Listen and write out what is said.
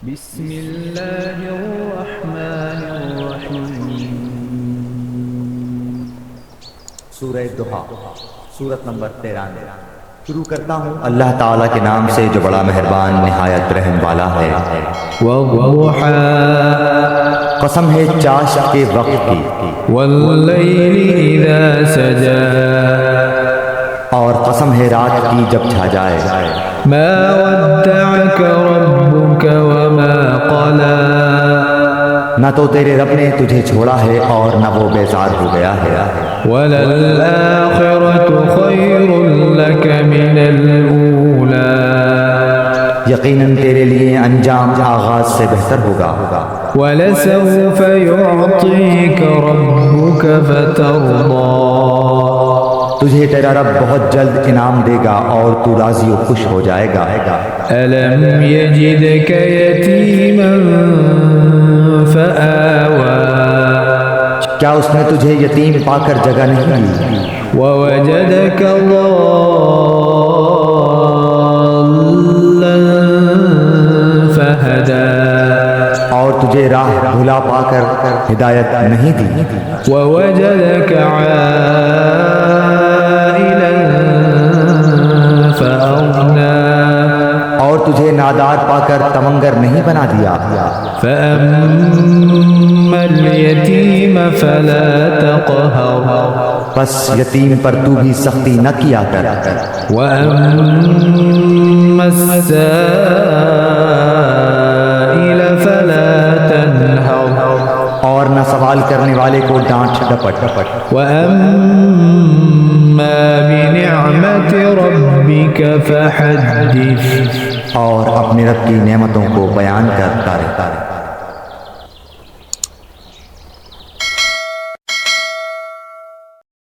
بسم اللہ الرحمن الرحیم۔ سورہ دحا، سورت نمبر 93۔ شروع کرتا ہوں اللہ تعالیٰ کے نام سے جو بڑا مہربان نہایت رحم والا ہے۔ والضحیٰ، قسم ہے چاشت کے وقت کی، واللیل اذا سجا، اور قسم ہے رات کی جب چھا جائے۔ ما ودعك ربك وما قلى، نہ تو تیرے رب نے تجھے چھوڑا ہے اور نہ وہ بیزار ہو گیا ہے۔ وللآخرة خير لك من الأولى، یقیناً تیرے لیے انجام آغاز سے بہتر ہوگا۔ ولسوف يعطيك ربك فترضى، تجھے تیرا رب بہت جلد انعام دے گا اور تو راضی و خوش ہو جائے گا۔ ألم يجدك يتيما فآوى، کیا اس نے تجھے یتیم پا کر جگہ نہیں دی؟ ووجدك ضالا فهدى، اور تجھے راہ بھلا پا کر ہدایت نہیں دی؟ ووجدك عائلا فأغنى، اور تجھے نادار پا کر تمنگر نہیں بنا دیا؟ فأما اليتيم فلا تقهر، بس یتیم پر تو بھی سختی نہ کیا کر۔ وأما السائل فلا تنهر، اور نہ سوال کرنے والے کو ڈانٹ ڈپٹ۔ وأما بنعمة ربك فحدث، اور اپنے رب کی نعمتوں کو بیان کر۔